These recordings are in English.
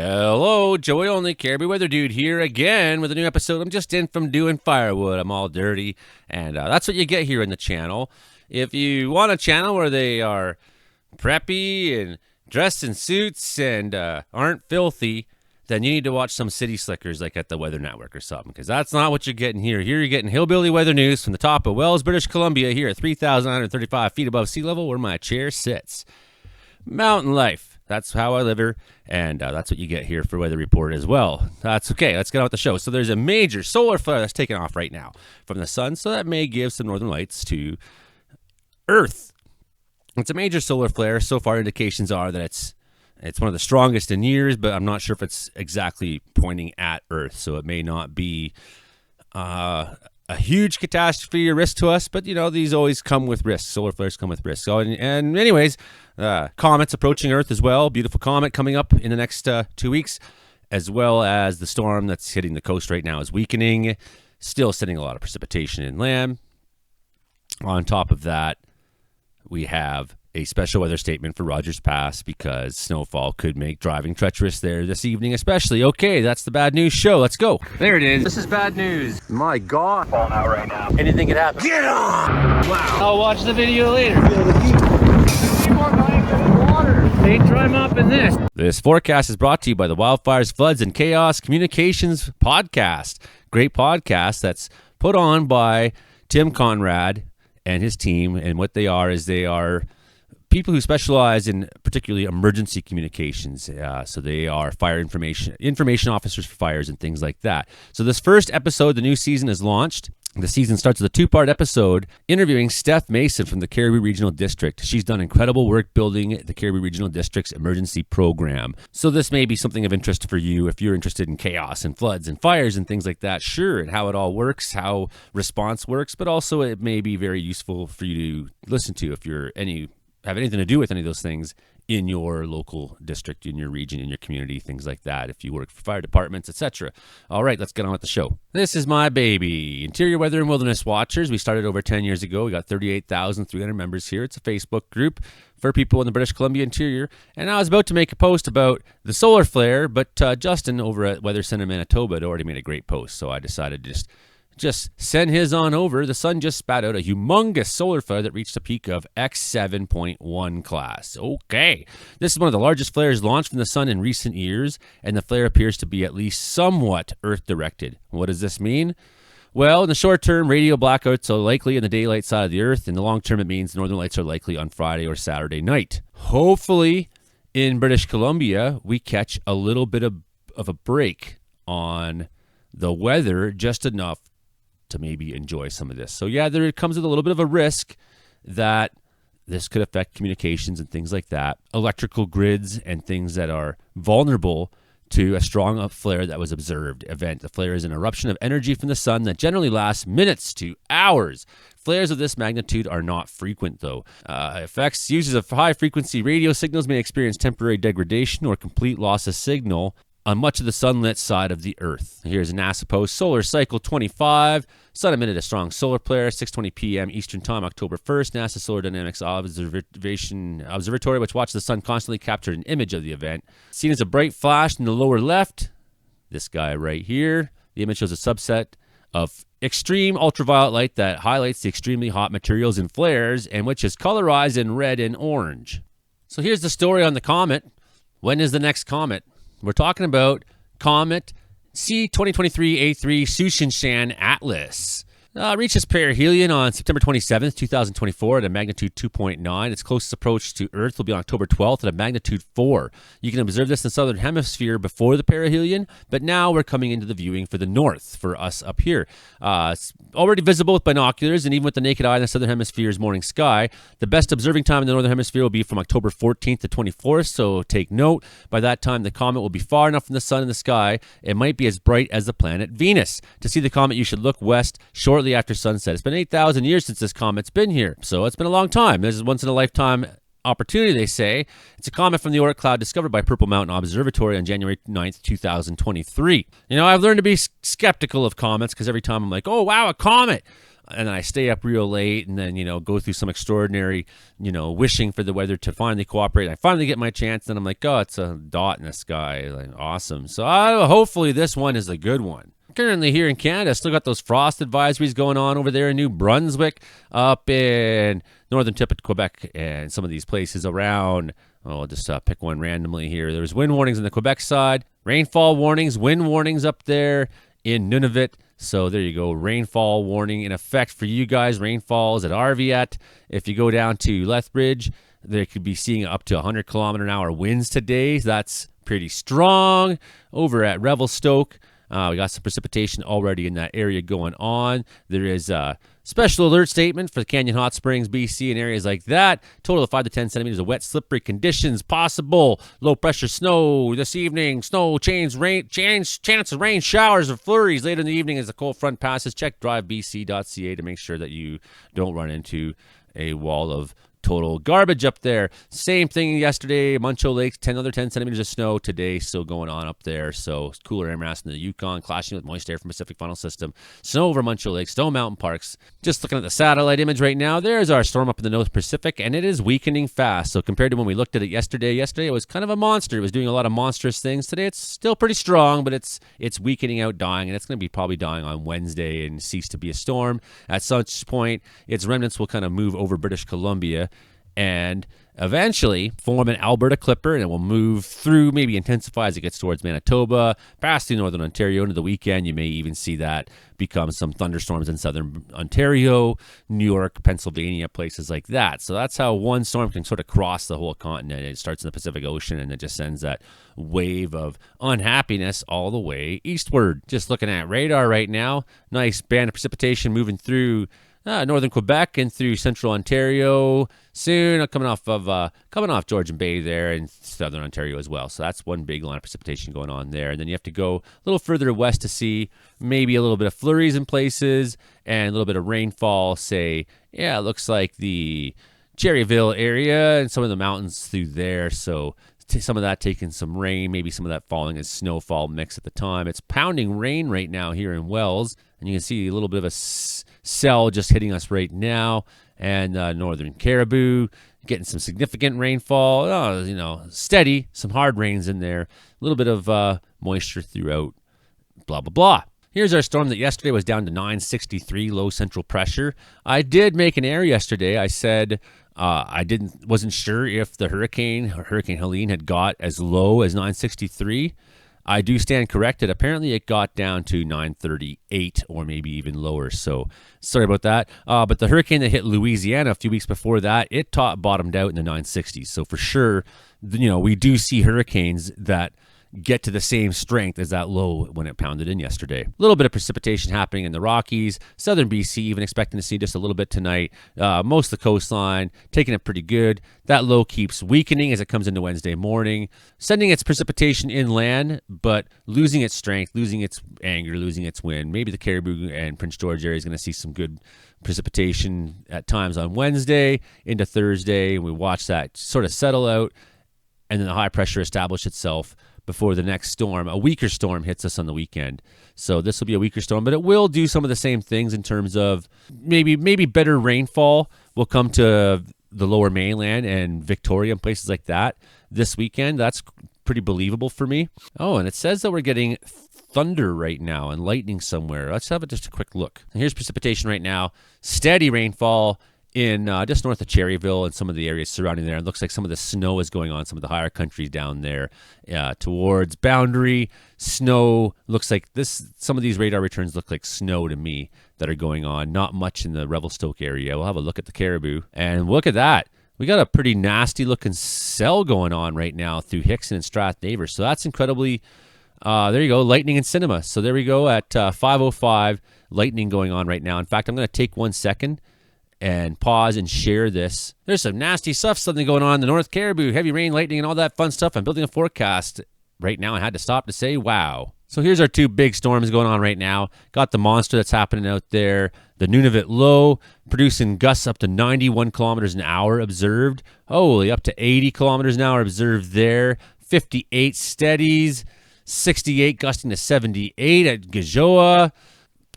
Hello, Joey Only, Caribou Weather Dude here again with a new episode. I'm just in from doing firewood. I'm all dirty, and that's what you get here in the channel. If you want a channel where they are preppy and dressed in suits and aren't filthy, then you need to watch some city slickers like at the Weather Network or something, because that's not what you're getting here. Here you're getting hillbilly weather news from the top of Wells, British Columbia, here at 3,935 feet above sea level where my chair sits. Mountain life. That's how I live here, and that's what you get here for Weather Report as well. That's okay. Let's get on with the show. So there's a major solar flare that's taking off right now from the sun, so that may give some northern lights to Earth. It's a major solar flare. So far, indications are that it's one of the strongest in years, but I'm not sure if it's exactly pointing at Earth, so it may not be a huge catastrophe or risk to us, but, you know, these always come with risks. Solar flares come with risks. So, and anyways, comets approaching Earth as well. Beautiful comet coming up in the next 2 weeks, as well as the storm that's hitting the coast right now is weakening, still sending a lot of precipitation inland. On top of that, we have a special weather statement for Rogers Pass because snowfall could make driving treacherous there this evening especially. Okay, that's the bad news show. Let's go. There it is. This is bad news. My God. Falling out right now. Anything could happen. Get on! Wow. I'll watch the video later. They dry mopping this. This forecast is brought to you by the Wildfires, Floods, and Chaos Communications podcast. Great podcast that's put on by Tim Conrad and his team, and what they are is they are people who specialize in particularly emergency communications. So they are fire information officers for fires and things like that. So this first episode, the new season is launched. The season starts with a 2-part episode interviewing Steph Mason from the Caribou Regional District. She's done incredible work building the Caribou Regional District's emergency program. So this may be something of interest for you if you're interested in chaos and floods and fires and things like that. Sure, and how it all works, how response works, but also it may be very useful for you to listen to if you're have anything to do with any of those things in your local district, in your region, in your community, things like that, if you work for fire departments, etc. All right, let's get on with the show. This is my baby, Interior Weather and Wilderness Watchers. We started over 10 years ago. We got 38,300 members here. It's a Facebook group for people in the British Columbia interior. And I was about to make a post about the solar flare, but Justin over at Weather Center Manitoba had already made a great post, so I decided to just send his on over. The sun just spat out a humongous solar flare that reached a peak of X7.1 class. Okay. This is one of the largest flares launched from the sun in recent years, and the flare appears to be at least somewhat Earth-directed. What does this mean? Well, in the short term, radio blackouts are likely in the daylight side of the Earth. In the long term, it means northern lights are likely on Friday or Saturday night. Hopefully, in British Columbia, we catch a little bit of a break on the weather, just enough to maybe enjoy some of this. So yeah, there comes with a little bit of a risk that this could affect communications and things like that, electrical grids and things that are vulnerable to a strong flare that was observed event. The flare is an eruption of energy from the sun that generally lasts minutes to hours. Flares of this magnitude are not frequent, though. Users of high-frequency radio signals may experience temporary degradation or complete loss of signal on much of the sunlit side of the Earth. Here's a NASA post. Solar cycle 25. Sun emitted a strong solar flare, 6:20 p.m. Eastern Time, October 1st. NASA Solar Dynamics Observatory, which watched the sun constantly, captured an image of the event. Seen as a bright flash in the lower left. This guy right here. The image shows a subset of extreme ultraviolet light that highlights the extremely hot materials in flares, and which is colorized in red and orange. So here's the story on the comet. When is the next comet? We're talking about Comet C2023A3 Sushinshan Atlas. Reaches perihelion on September 27th, 2024 at a magnitude 2.9. Its closest approach to Earth will be on October 12th at a magnitude 4. You can observe this in the southern hemisphere before the perihelion, but now we're coming into the viewing for the north, for us up here. It's already visible with binoculars, and even with the naked eye in the southern hemisphere's morning sky. The best observing time in the northern hemisphere will be from October 14th to 24th, so take note. By that time, the comet will be far enough from the sun in the sky, it might be as bright as the planet Venus. To see the comet, you should look west shortly after sunset. It's been 8,000 years since this comet's been here, so it's been a long time. This is once in a lifetime opportunity, they say. It's a comet from the Oort cloud discovered by Purple Mountain Observatory on January 9th, 2023. You know, I've learned to be skeptical of comets because every time I'm like, oh, wow, a comet. and then I stay up real late and then, go through some extraordinary, wishing for the weather to finally cooperate. I finally get my chance, and I'm like, oh, it's a dot in the sky. Like, awesome. So hopefully this one is a good one. Currently here in Canada, still got those frost advisories going on over there in New Brunswick, up in northern tip of Quebec, and some of these places around. I'll just pick one randomly here. There's wind warnings on the Quebec side, rainfall warnings, wind warnings up there in Nunavut. So there you go. Rainfall warning in effect for you guys. Rainfalls at Arviat. If you go down to Lethbridge, they could be seeing up to 100 kilometer an hour winds today. That's pretty strong. Over at Revelstoke, we got some precipitation already in that area going on. There is a special alert statement for the Canyon Hot Springs, BC, and areas like that. Total of 5 to 10 centimeters of wet, slippery conditions possible. Low pressure snow this evening. Snow chance of rain, showers, or flurries later in the evening as the cold front passes. Check drivebc.ca to make sure that you don't run into a wall of total garbage up there. Same thing yesterday. Muncho Lake, 10 centimeters of snow today, still going on up there. So cooler air mass in the Yukon clashing with moist air from Pacific Funnel System. Snow over Muncho Lake, Stone Mountain Parks. Just looking at the satellite image right now, there's our storm up in the North Pacific, and it is weakening fast. So compared to when we looked at it yesterday it was kind of a monster. It was doing a lot of monstrous things. Today it's still pretty strong, but it's weakening out, dying, and it's going to be probably dying on Wednesday and cease to be a storm. At such point, its remnants will kind of move over British Columbia and eventually form an Alberta clipper, and it will move through, maybe intensify as it gets towards Manitoba, past through northern Ontario into the weekend. You may even see that become some thunderstorms in southern Ontario, New York, Pennsylvania, places like that. So that's how one storm can sort of cross the whole continent. It starts in the Pacific Ocean, and it just sends that wave of unhappiness all the way eastward. Just looking at radar right now, nice band of precipitation moving through northern Quebec and through central Ontario soon, coming off Georgian Bay there in southern Ontario as well. So that's one big line of precipitation going on there. And then you have to go a little further west to see maybe a little bit of flurries in places and a little bit of rainfall, say, it looks like the Cherryville area and some of the mountains through there. So some of that taking some rain, maybe some of that falling as snowfall mix at the time. It's pounding rain right now here in Wells, and you can see a little bit of a cell just hitting us right now. And northern Caribou getting some significant rainfall. Steady, some hard rains in there. A little bit of moisture throughout. Blah, blah, blah. Here's our storm that yesterday was down to 963 low central pressure. I did make an error yesterday. I said wasn't sure if the Hurricane Helene had got as low as 963. I do stand corrected. Apparently it got down to 938 or maybe even lower. So sorry about that. But the hurricane that hit Louisiana a few weeks before that, it bottomed out in the 960s. So for sure, we do see hurricanes that get to the same strength as that low when it pounded in yesterday. A little bit of precipitation happening in the Rockies, southern BC, even expecting to see just a little bit tonight. Most of the coastline taking it pretty good. That low keeps weakening as it comes into Wednesday morning, sending its precipitation inland, but losing its strength, losing its anger, losing its wind. Maybe the Caribou and Prince George area is going to see some good precipitation at times on Wednesday into Thursday, and we watch that sort of settle out, and then the high pressure establish itself before the next storm. A weaker storm hits us on the weekend. So this will be a weaker storm, but it will do some of the same things in terms of maybe better rainfall will come to the lower mainland and Victoria and places like that this weekend. That's pretty believable for me. Oh, and it says that we're getting thunder right now and lightning somewhere. Let's have just a quick look. Here's precipitation right now. Steady rainfall in just north of Cherryville and some of the areas surrounding there. It looks like some of the snow is going on, some of the higher countries down there towards Boundary. Snow looks like this. Some of these radar returns look like snow to me that are going on. Not much in the Revelstoke area. We'll have a look at the Caribou. And look at that. We got a pretty nasty looking cell going on right now through Hickson and Strathnaver. So that's incredibly... there you go, lightning and cinema. So there we go at 5:05, lightning going on right now. In fact, I'm going to take 1 second and pause and share this. There's some nasty stuff, something going on in the North Caribou, heavy rain, lightning, and all that fun stuff. I'm building a forecast right now. I had to stop to say, wow. So here's our two big storms going on right now. Got the monster that's happening out there. The Nunavut low, producing gusts up to 91 kilometers an hour observed. Holy, up to 80 kilometers an hour observed there. 58 steadies. 68 gusting to 78 at Gajoa.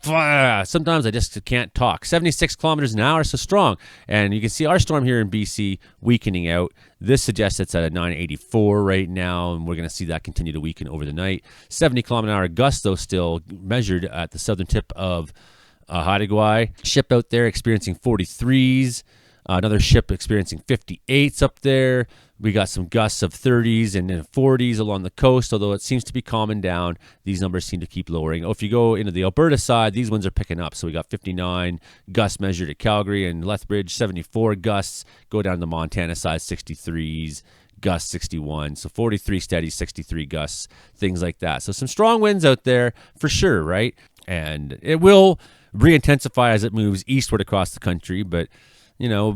Sometimes I just can't talk. 76 kilometers an hour, so strong. And you can see our storm here in BC weakening out. This suggests it's at a 984 right now, and we're going to see that continue to weaken over the night. 70 kilometer an hour gusts, though, still measured at the southern tip of Haida. Ship out there experiencing 43s. Another ship experiencing 58s up there. We got some gusts of 30s and 40s along the coast, although it seems to be calming down. These numbers seem to keep lowering. If you go into the Alberta side, these ones are picking up. So we got 59 gusts measured at Calgary and Lethbridge, 74 gusts. Go down to the Montana side, 63s, gusts 61. So 43 steady, 63 gusts, things like that. So some strong winds out there for sure, right? And it will re-intensify as it moves eastward across the country, but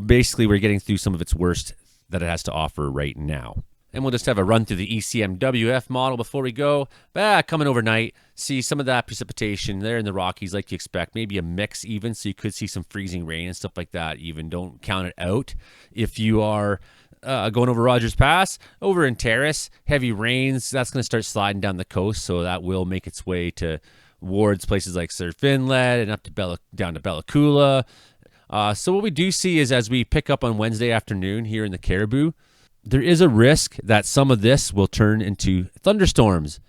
basically we're getting through some of its worst that it has to offer right now. And we'll just have a run through the ECMWF model before we go. Coming overnight, see some of that precipitation there in the Rockies like you expect. Maybe a mix even, so you could see some freezing rain and stuff like that even. Don't count it out. If you are going over Rogers Pass, over in Terrace, heavy rains, that's going to start sliding down the coast, so that will make its way towards places like Surf Inlet and up to down to Bella Coola. So what we do see is as we pick up on Wednesday afternoon here in the Caribou, there is a risk that some of this will turn into thunderstorms.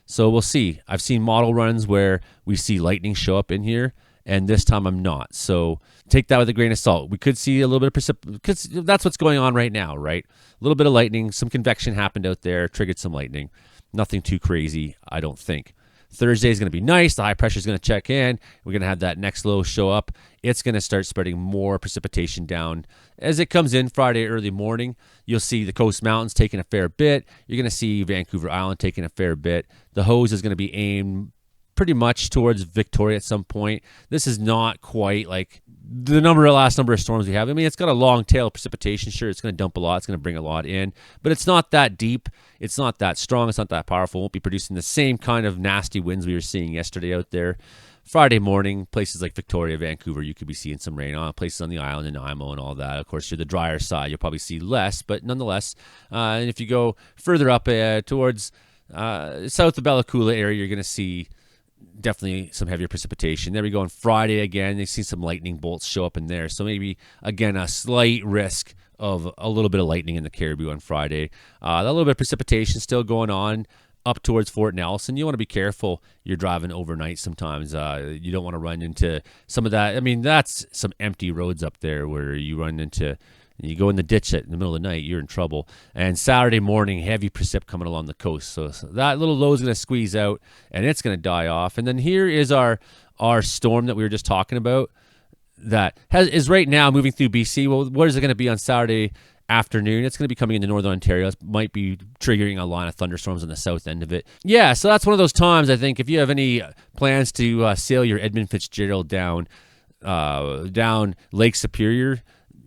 So we'll see. I've seen model runs where we see lightning show up in here, and this time I'm not. So take that with a grain of salt. We could see a little bit of precipitation, because that's what's going on right now, right? A little bit of lightning, some convection happened out there, triggered some lightning. Nothing too crazy, I don't think. Thursday is going to be nice. The high pressure is going to check in. We're going to have that next low show up. It's going to start spreading more precipitation down. As it comes in Friday early morning, you'll see the Coast Mountains taking a fair bit. You're going to see Vancouver Island taking a fair bit. The hose is going to be aimed pretty much towards Victoria at some point. This is not quite like the last number of storms we have. I mean, it's got a long tail of precipitation. Sure, it's going to dump a lot. It's going to bring a lot in. But it's not that deep. It's not that strong. It's not that powerful. It won't be producing the same kind of nasty winds we were seeing yesterday out there. Friday morning, places like Victoria, Vancouver, you could be seeing some rain on. Places on the island and Nanaimo and all that. Of course, you're the drier side. You'll probably see less, but nonetheless. And if you go further up towards south of Bella Coola area, you're going to see definitely some heavier precipitation. There we go on Friday again. You see some lightning bolts show up in there. So maybe, again, a slight risk of a little bit of lightning in the Caribou on Friday. That little bit of precipitation still going on up towards Fort Nelson. You want to be careful. You're driving overnight sometimes. You don't want to run into some of that. I mean, that's some empty roads up there where you run into... You go in the ditch in the middle of the night, you're in trouble. And Saturday morning, heavy precip coming along the coast. So that little low is going to squeeze out, and it's going to die off. And then here is our storm that we were just talking about that is right now moving through BC. Well, what is it going to be on Saturday afternoon? It's going to be coming into northern Ontario. It might be triggering a line of thunderstorms on the south end of it. Yeah, so that's one of those times, I think, if you have any plans to sail your Edmund Fitzgerald down Lake Superior,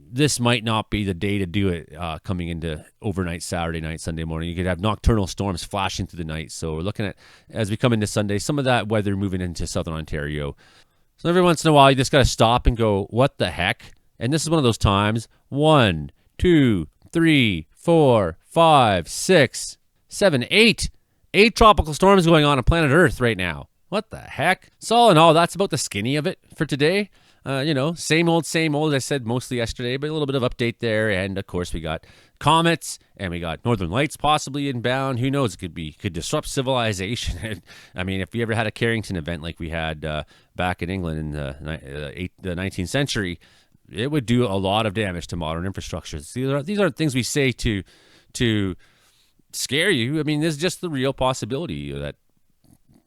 this might not be the day to do it coming into overnight Saturday night, Sunday morning. You could have nocturnal storms flashing through the night. So we're looking at, as we come into Sunday, some of that weather moving into southern Ontario. So every once in a while, you just got to stop and go, what the heck? And this is one of those times. 1, 2, 3, 4, 5, 6, 7, 8. 8 tropical storms going on planet Earth right now. What the heck? So all in all, that's about the skinny of it for today. Same old, as I said mostly yesterday, but a little bit of update there. And of course, we got comets and we got northern lights possibly inbound. Who knows? It could disrupt civilization. I mean, if we ever had a Carrington event like we had back in England in the 19th century, it would do a lot of damage to modern infrastructure. These aren't things we say to scare you. I mean, there's just the real possibility that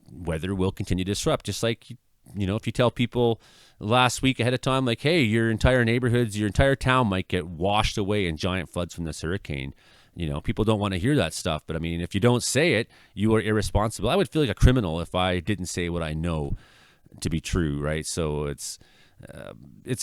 weather will continue to disrupt. Just like, if you tell people last week ahead of time, like, hey, your entire neighborhoods, your entire town might get washed away in giant floods from this hurricane. People don't want to hear that stuff. But I mean, if you don't say it, you are irresponsible. I would feel like a criminal if I didn't say what I know to be true, right? So it's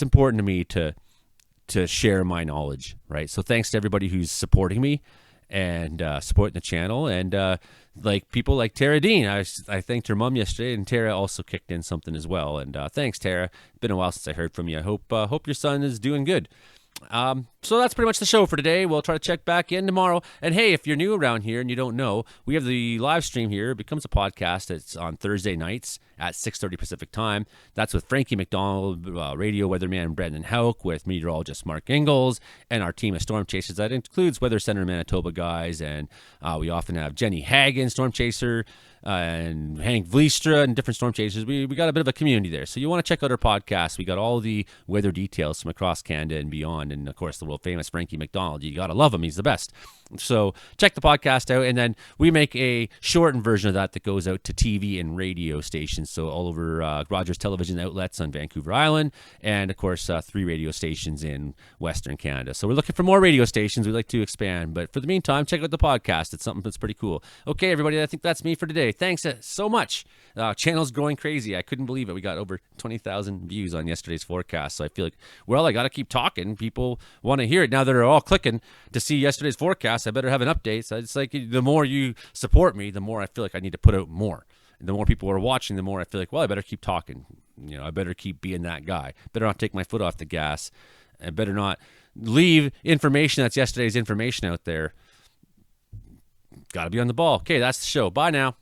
important to me to share my knowledge, right? So thanks to everybody who's supporting me and supporting the channel, and like people like Tara Dean. I thanked her mom yesterday, and Tara also kicked in something as well. And thanks, Tara. It's been a while since I heard from you. I hope your son is doing good. So that's pretty much the show for today. We'll try to check back in tomorrow. And hey, if you're new around here and you don't know, we have the live stream here. It becomes a podcast. It's on Thursday nights at 6:30 Pacific time. That's with Frankie McDonald, radio weatherman Brendan Houck, with meteorologist Mark Ingalls, and our team of storm chasers. That includes Weather Center Manitoba guys, and we often have Jenny Hagen, storm chaser, and Hank Vliestra, and different storm chasers. We got a bit of a community there. So you want to check out our podcast. We got all the weather details from across Canada and beyond. And, of course, the world famous Frankie McDonald. You got to love him. He's the best. So check the podcast out. And then we make a shortened version of that goes out to TV and radio stations. So all over Rogers television outlets on Vancouver Island. And, of course, 3 radio stations in Western Canada. So we're looking for more radio stations. We'd like to expand. But for the meantime, check out the podcast. It's something that's pretty cool. Okay, everybody, I think that's me for today. Thanks so much. Channel's growing crazy. I couldn't believe it. We got over 20,000 views on yesterday's forecast. So I feel like, well, I got to keep talking. People want to hear it. Now that they're all clicking to see yesterday's forecast, I better have an update. So it's like the more you support me, the more I feel like I need to put out more. And the more people are watching, the more I feel like, well, I better keep talking. I better keep being that guy. Better not take my foot off the gas. I better not leave information that's yesterday's information out there. Got to be on the ball. Okay, that's the show. Bye now.